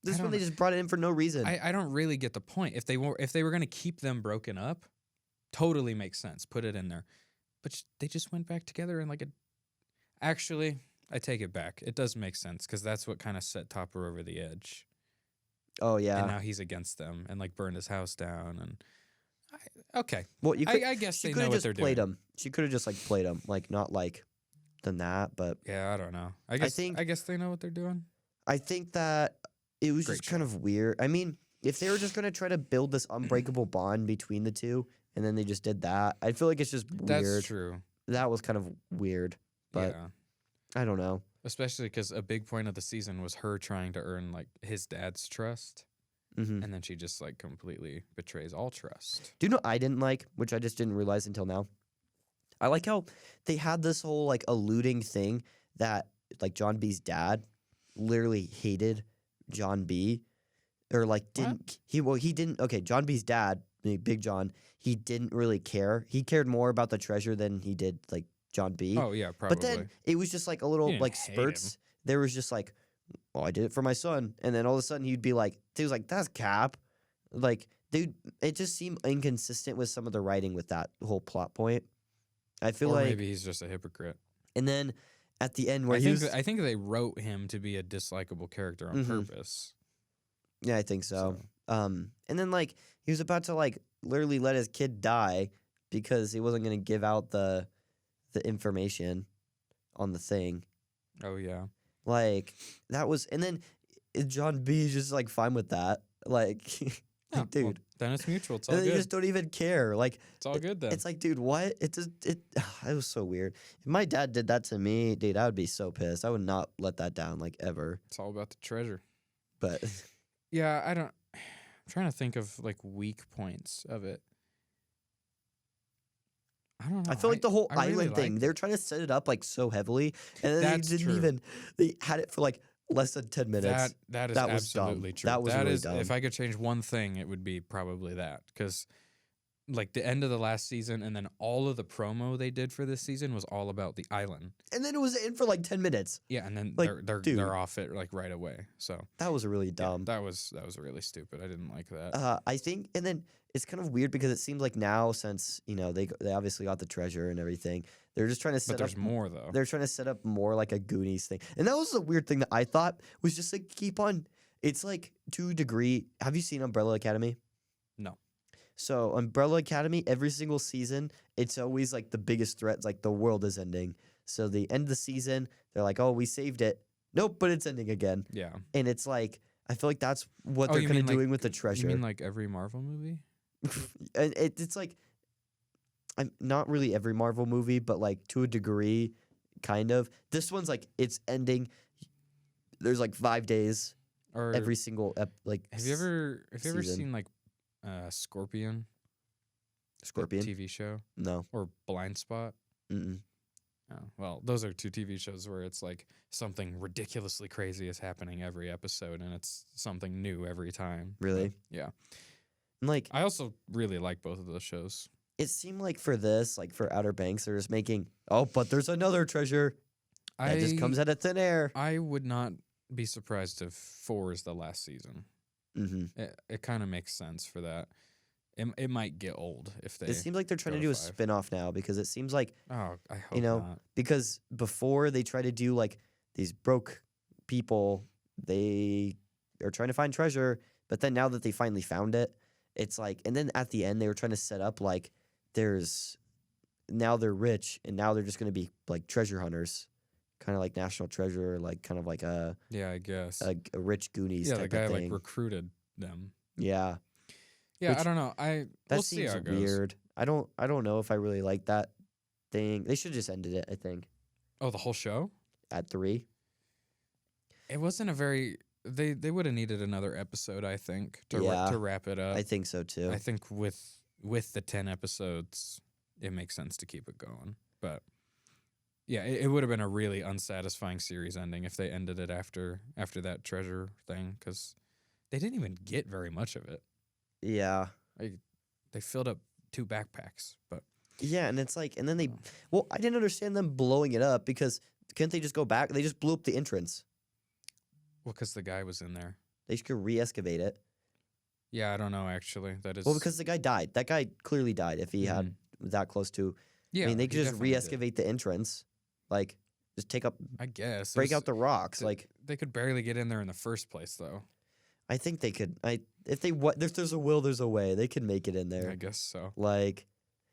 This one don't they know. just brought it in for no reason. I don't really get the point. If they were going to keep them broken up, totally makes sense. Put it in there. But they just went back together in like a. Actually, I take it back. It does make sense because that's what kind of set Topper over the edge. Oh yeah. And now he's against them and like burned his house down. And okay, Well, you could, I guess she they could know have what just they're played doing. him. She could have just like played him, like not like than that. But Yeah, I don't know. I think- guess they know what they're doing. I think that it was Great just kind of weird. I mean, if they were just gonna try to build this unbreakable bond between the two, and then they just did that, I feel like it's just weird. That's true. That was kind of weird, but yeah, I don't know. especially because a big point of the season was her trying to earn like his dad's trust, Hmm. and then she just like completely betrays all trust. Do you know what I didn't like, which I just didn't realize until now? I like how they had this whole like alluding thing that like John B's dad literally hated John B. Or like didn't he didn't okay, John B's dad, Big John, he didn't really care. He cared more about the treasure than he did like John B. Oh yeah, probably. But then it was just like a little didn't like hate spurts. There was just like, well, I did it for my son. And then all of a sudden he'd be like, he was like, that's cap. Like, dude, it just seemed inconsistent with some of the writing with that whole plot point. I feel or like, maybe he's just a hypocrite. and then at the end where I think they wrote him to be a dislikable character on Mhm. purpose. yeah, I think so. And then like he was about to like literally let his kid die because he wasn't gonna give out the information on the thing. Oh yeah. Like that was, and then John B is just like fine with that. Like, Yeah, well, dude, then it's mutual. It's all and then you good. just don't even care. Like It's all good then. it's like, dude, what? It just it was so weird. If my dad did that to me, dude, I would be so pissed. I would not let that down like ever. It's all about the treasure. But Yeah, I don't. I'm trying to think of like weak points of it. I don't know. I feel like the whole I really island thing, liked they're trying to set it up like so heavily, and then That's they didn't true. even. They had it for like less than 10 minutes. That is that was dumb. absolutely true. That was really dumb. If I could change one thing, it would be probably that because. Like the end of the last season, and then all of the promo they did for this season was all about the island. And then it was in for like 10 minutes. Yeah, and then Like, dude. they're off it like right away. So That was really yeah, dumb. that was really stupid. I didn't like that. I think, and then it's kind of weird because it seems like now, since you know they obviously got the treasure and everything, they're just trying to set But there's up. more though. They're trying to set up more like a Goonies thing, and that was the weird thing that I thought was just like keep on. It's like 2 degree. Have you seen Umbrella Academy? No. So Umbrella Academy, every single season, it's always like the biggest threat, like the world is ending. So the end of the season, they're like, oh, we saved it. Nope, but it's ending again. Yeah. And it's like, I feel like that's what Oh, they're you kind of mean like- doing with the treasure. You mean like every Marvel movie? And it's like, I'm not really every Marvel movie, but like to a degree, kind of. This one's like, it's ending. There's like 5 days Or every single, like. have you ever season. seen like Scorpion? The Scorpion? TV show No. or Blind Spot? Mm-mm. Oh, well, those are 2 TV shows where it's like something ridiculously crazy is happening every episode, and it's something new every time. Really? Yeah. And like, I also really like both of those shows. it seemed like for this, like for Outer Banks, they're just making, oh, but there's another treasure that just comes out of thin air. I would not be surprised if 4 is the last season. Mm-hmm. It kind of makes sense for that. It might get old if they. It seems like they're trying go to do to a 5. spin-off now because it seems like, Oh, I hope know, not. because before they try to do like these broke people, they are trying to find treasure, but then now that they finally found it, it's like, and then at the end they were trying to set up like now they're rich and now they're just going to be like treasure hunters, kind of like National Treasure, like kind of like a Yeah, I guess. rich Goonies Yeah, type the guy of like thing. recruited them. Yeah, Yeah, Which- I don't know. that We'll see seems how it goes. weird. I don't know if I really like that thing. They should just ended it, I think, Oh, the whole show? at 3. It wasn't a very. They would have needed another episode, I think, to Yeah, to wrap it up. I think so too. I think with the 10 episodes, it makes sense to keep it going. But Yeah, it would have been a really unsatisfying series ending if they ended it after that treasure thing, because they didn't even get very much of it. Yeah. Like, they filled up 2 backpacks, but Yeah, and it's like, and then well, I didn't understand them blowing it up because couldn't they just go back? They just blew up the entrance. because the guy was in there. They could re-excavate it. Yeah, I don't know, actually. That is... Well, because the guy died. That guy clearly died if he had that close to. Yeah, I mean, they he could just definitely did. re-excavate the entrance. Like, just take up, I guess. break out the rocks. Like, They could barely get in there in the first place, though. I think they could. If there's a will, there's a way. They can make it in there. I guess so. Like,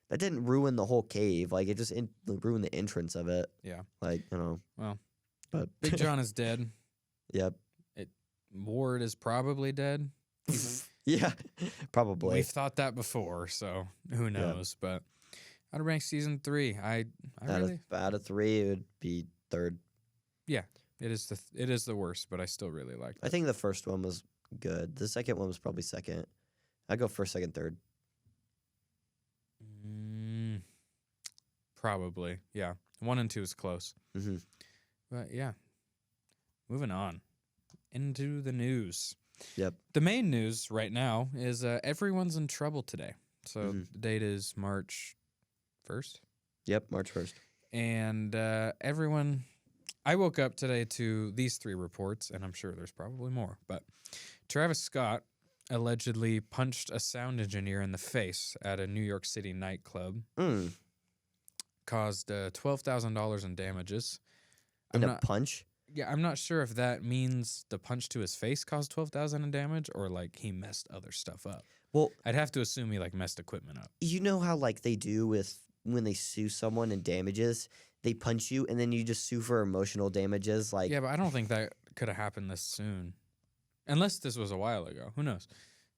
that didn't ruin the whole cave. Like, it just ruined the entrance of it. Yeah. Like, Well, but Big John is dead. Yep. Ward is probably dead. Yeah, probably. We've thought that before, so who knows? But Outer Banks season 3, I really out of 3, it would be 3rd. Yeah, it is the worst, but I still really like it. I think the first one was good. The second one was probably 2nd. I'd go 1st, 2nd, 3rd. Probably, yeah. 1 and 2 is close. Mm-hmm. But yeah, moving on into the news. Yep. The main news right now is everyone's in trouble today. So the date is March 1st. Yep, March 1st. And everyone, I woke up today to these 3 reports, and I'm sure there's probably more. But Travis Scott allegedly punched a sound engineer in the face at a New York City nightclub. Caused $12,000 in damages. In a punch? Yeah, I'm not sure if that means the punch to his face caused $12,000 in damage or like he messed other stuff up. Well, I'd have to assume he like messed equipment up. You know how like they do with when they sue someone in damages, they punch you and then you just sue for emotional damages. Like, yeah, but I don't think that could have happened this soon, unless this was a while ago. Who knows?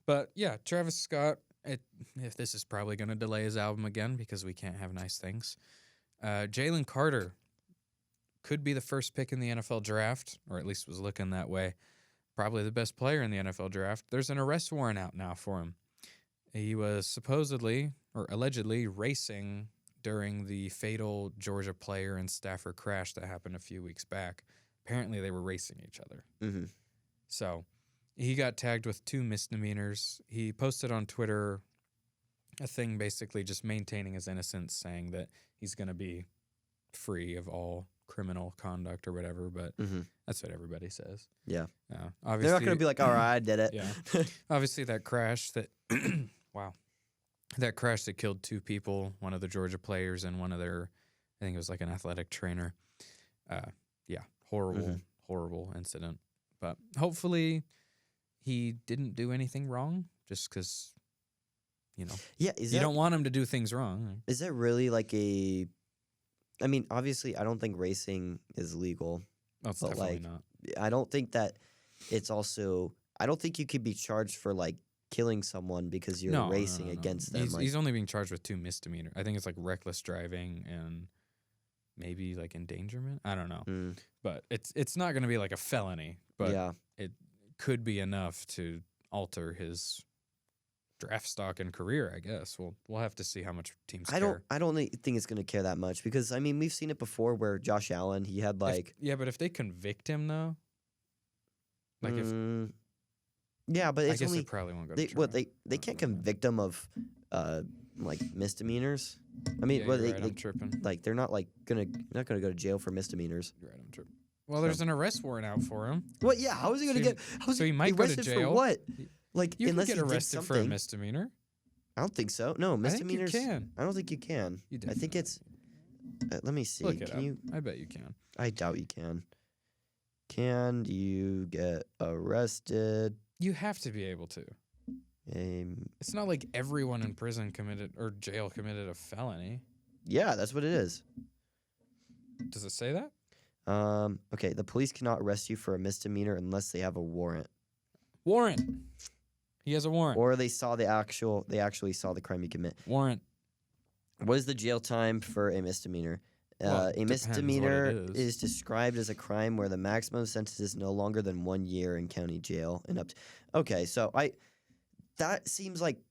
But yeah, Travis Scott. If this is probably going to delay his album again because we can't have nice things. Jalen Carter could be the first pick in the NFL draft, or at least was looking that way. Probably the best player in the NFL draft. There's an arrest warrant out now for him. He was supposedly or allegedly racing during the fatal Georgia player and staffer crash that happened a few weeks back. Apparently, they were racing each other. Mm-hmm. So he got tagged with 2 misdemeanors. He posted on Twitter a thing basically just maintaining his innocence, saying that he's going to be free of all criminal conduct or whatever, but that's what everybody says. Yeah. Obviously, they're not going to be like, all right, I did it. Yeah. Obviously, that crash that, wow, that crash that killed 2 people, one of the Georgia players and one of their, I think it was like an athletic trainer. Yeah, horrible incident. But hopefully he didn't do anything wrong just because, Yeah, you don't want him to do things wrong. Is that really like a... I mean, obviously, I don't think racing is legal. That's definitely not. I don't think that it's also... I don't think you could be charged for, like, killing someone because you're racing against them. He's only being charged with 2 misdemeanors. I think it's like reckless driving and maybe like endangerment. I don't know. But it's not going to be like a felony, but it could be enough to alter his draft stock and career, I guess. We'll have to see how much teams care. I don't think it's going to care that much because, I mean, we've seen it before where Josh Allen, he had like... but if they convict him, though, like if... Yeah, but it's I guess only... it probably won't go to trial. They can't convict him of, like, misdemeanors. I mean, I'm tripping. Like, they're not, like, not gonna go to jail for misdemeanors. You're right, I'm tripping. Well, there's an arrest warrant out for him. What? Yeah, how is he going to get... So he might go to jail. For what? Like, You can unless get he did arrested for a misdemeanor. I don't think so. No, misdemeanors... I think you can. I don't think you can. I think it's... let me see. Look it Can up. you... I bet you can. I doubt you can. Can you get arrested? You have to be able to. It's not like everyone in prison committed or jail committed a felony. Yeah, that's what it is. Does it say that? Okay, the police cannot arrest you for a misdemeanor unless they have a warrant. Warrant. He has a warrant. Or they actually saw the crime you commit. Warrant. What is the jail time for a misdemeanor? A misdemeanor is described as a crime where the maximum sentence is no longer than 1 year in county jail and up to... Okay, so it seems like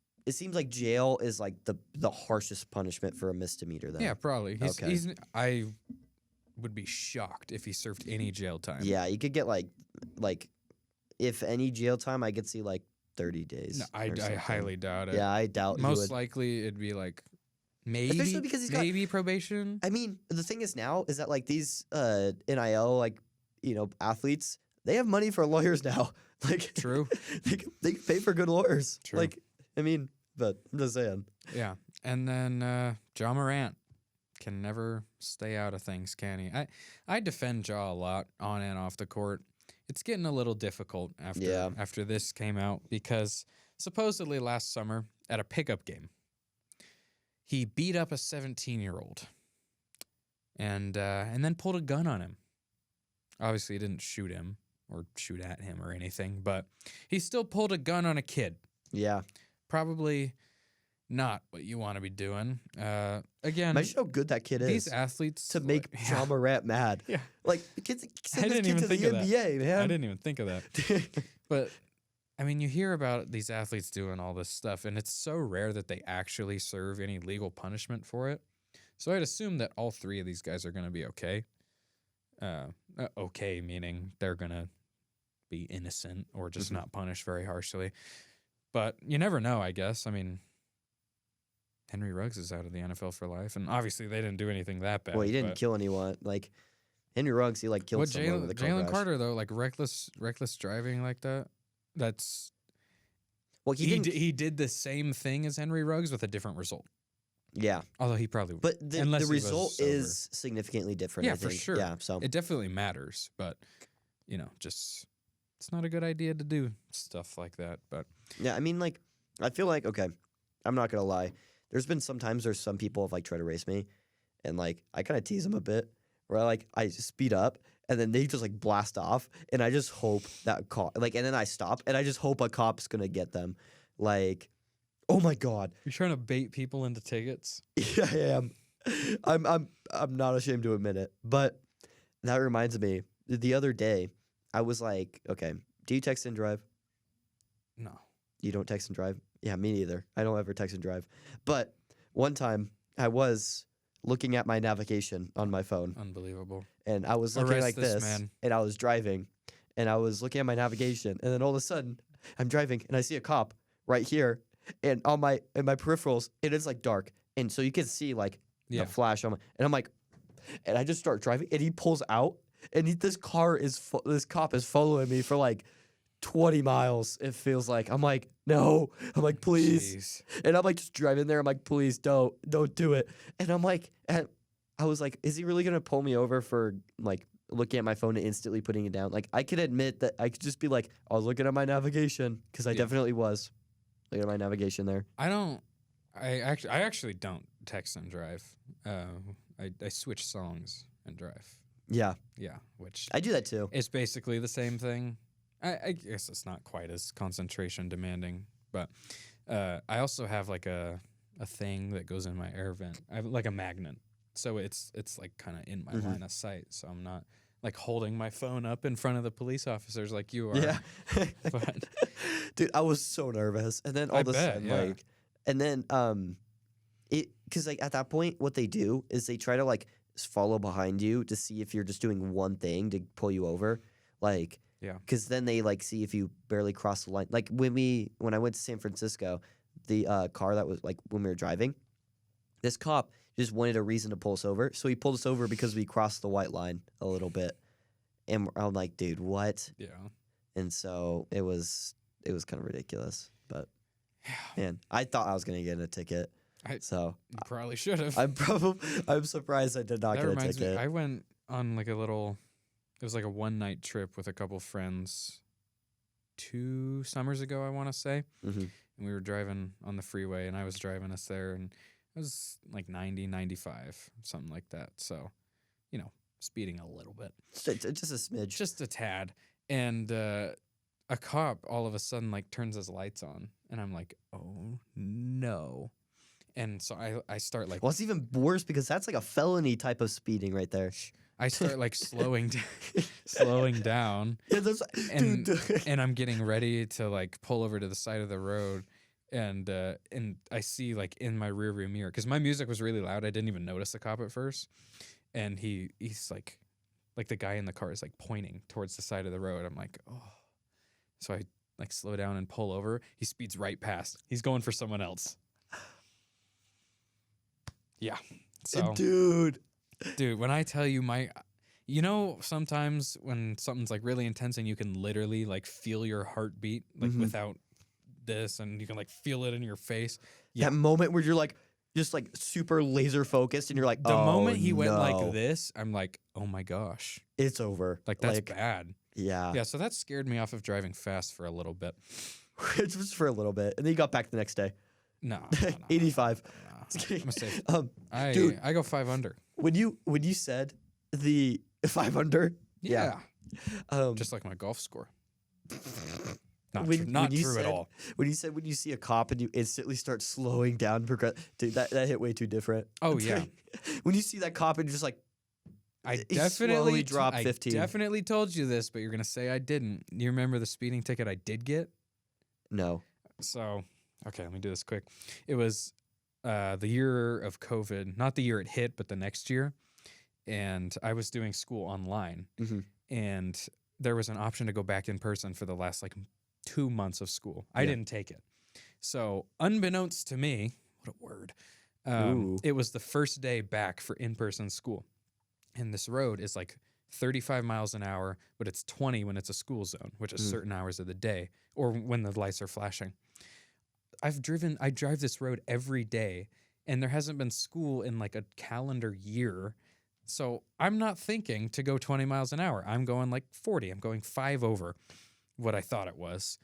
jail is like the harshest punishment for a misdemeanor then. Yeah, probably. would be shocked if he served any jail time. Yeah, you could get like if any jail time, I could see like 30 days. No, I highly doubt it. Yeah, I doubt he Most would. likely it'd be like Especially because he's got. maybe probation. I mean, the thing is now is that like these NIL like athletes, they have money for lawyers now. Like True. they can pay for good lawyers. True. Like I mean, but I'm just saying. Yeah, and then Ja Morant can never stay out of things, can he? I defend Ja a lot on and off the court. It's getting a little difficult after this came out because supposedly last summer at a pickup game, he beat up a 17-year-old and then pulled a gun on him. Obviously, he didn't shoot him or shoot at him or anything, but he still pulled a gun on a kid. Yeah. Probably not what you want to be doing. Again, imagine how good that kid is. These athletes to make Ja Morant mad. Yeah. Like the kids I didn't even think of that. NBA, man. I didn't even think of that. But I mean, you hear about these athletes doing all this stuff, and it's so rare that they actually serve any legal punishment for it. So I'd assume that all three of these guys are going to be okay. Okay, meaning they're going to be innocent or just not punished very harshly. But you never know, I guess. I mean, Henry Ruggs is out of the NFL for life, and obviously they didn't do anything that bad. Well, he didn't kill anyone. Like Henry Ruggs, he like killed someone with a car Jalen crash. Carter though, like reckless driving like that. That's well, he did the same thing as Henry Ruggs with a different result. Yeah, although he probably but the result is significantly different. Yeah, I think. for sure. Yeah, so it definitely matters, but just it's not a good idea to do stuff like that. But yeah, I mean, like I feel like okay, I'm not gonna lie. There's been sometimes there's some people have like tried to race me, and like I kind of tease them a bit, where I just speed up and then they just like blast off, and I just hope that and then I stop and I just hope a cop's gonna get them, like, oh my god, you're trying to bait people into tickets. Yeah, I am. I'm not ashamed to admit it, but that reminds me. The other day, I was like, okay, do you text and drive? No, you don't text and drive. Yeah, me neither. I don't ever text and drive. But one time I was looking at my navigation on my phone. Unbelievable. And I was looking like this, and I was driving, and I was looking at my navigation, and then all of a sudden I'm driving, and I see a cop right here, and in my peripherals, it is like dark, and so you can see like the flash on my, and I'm like, and I just start driving, and he pulls out, and this cop is following me for like 20 miles, it feels like. I'm like, no. I'm like, please. Jeez. And I'm like just driving there. I'm like, please don't do it. And I'm like, I was like, is he really going to pull me over for like looking at my phone and instantly putting it down? Like I could admit that I could just be like, I was looking at my navigation because I definitely was looking at my navigation there. I actually don't text and drive. I switch songs and drive. Yeah. Yeah, which I do that too. It's basically the same thing. I guess it's not quite as concentration demanding, but I also have like a thing that goes in my air vent. I have like a magnet, so it's like kind of in my line of sight. So I'm not like holding my phone up in front of the police officers like you are. Yeah, but, dude, I was so nervous, and then all of a sudden, like, and then because like at that point, what they do is they try to like follow behind you to see if you're just doing one thing to pull you over, like. Yeah. Because then they like see if you barely cross the line. Like when I went to San Francisco, the car that was like when we were driving, this cop just wanted a reason to pull us over. So he pulled us over because we crossed the white line a little bit. And I'm like, dude, what? Yeah. And so it was kind of ridiculous. But man, I thought I was gonna get in a ticket. So you probably should have. I'm surprised I did not get a ticket. Me, I went on like it was like a one-night trip with a couple friends 2 summers ago, I want to say. Mm-hmm. And we were driving on the freeway, and I was driving us there, and it was like 90, 95, something like that. So, speeding a little bit. Just a smidge. Just a tad. And a cop all of a sudden like turns his lights on, and I'm like, oh, no. And so I start like... Well, it's even worse because that's like a felony type of speeding right there. I start like slowing down, yeah, and I'm getting ready to like pull over to the side of the road, and I see like in my rearview mirror, because my music was really loud, I didn't even notice the cop at first, and he's like the guy in the car is like pointing towards the side of the road. I'm like, oh. So I like slow down and pull over. He speeds right past. He's going for someone else. Yeah. So Dude, when I tell you sometimes when something's like really intense and you can literally like feel your heartbeat like without this, and you can like feel it in your face. Yeah. that moment where you're like just like super laser focused and you're like, The oh, moment he went like no, this, I'm like, oh my gosh. it's over. Like that's bad. Yeah. Yeah, so that scared me off of driving fast for a little bit. It was for a little bit. And then you got back the next day. No. 85. I'm a safe. Dude, I go 5 under. when you said the 5 under, Yeah. yeah. Just like my golf score. Not when, true, not when you true said, at all. When you said when you see a cop and you instantly start slowing down, dude, that hit way too different. Oh yeah. When you see that cop and you're just like, I he definitely slowly dropped 15. I definitely told you this, but you're gonna say I didn't. You remember the speeding ticket I did get? No. So, okay, let me do this quick. It was the year of COVID, not the year it hit, but the next year. And I was doing school online, and there was an option to go back in person for the last like 2 months of school. I didn't take it. So, unbeknownst to me, what a word, it was the first day back for in-person school. And this road is like 35 miles an hour, but it's 20 when it's a school zone, which is certain hours of the day or when the lights are flashing. I drive this road every day, and there hasn't been school in like a calendar year. So I'm not thinking to go 20 miles an hour. I'm going like 40. I'm going 5 over what I thought it was.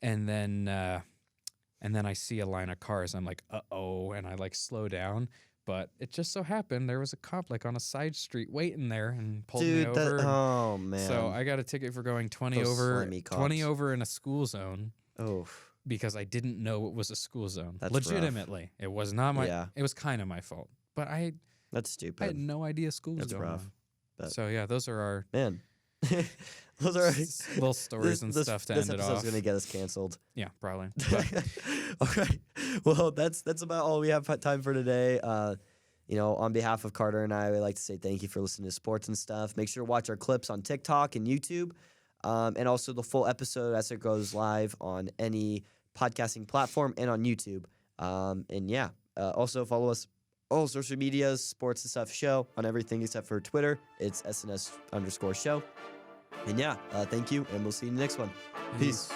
And then I see a line of cars. I'm like, uh-oh. And I like slow down. But it just so happened there was a cop like on a side street waiting there and pulled me over. Oh man! So I got a ticket for going 20 Those over, slimy cops. 20 over in a school zone. Oh, Because I didn't know it was a school zone. That's legitimately, it was not my. Yeah. It was kind of my fault, but I that's stupid. had no idea school was That's going rough. on. But So yeah, those are our man, those are little stories and stuff to this end it episode's off. gonna get us canceled. Yeah, probably. But All right. Well, that's about all we have time for today. On behalf of Carter and I, we'd like to say thank you for listening to Sports and Stuff. Make sure to watch our clips on TikTok and YouTube, and also the full episode as it goes live on any podcasting platform and on YouTube. Also follow us all social medias, Sports and Stuff Show on everything except for Twitter. It's SNS_show. And thank you, and we'll see you in the next one. Peace.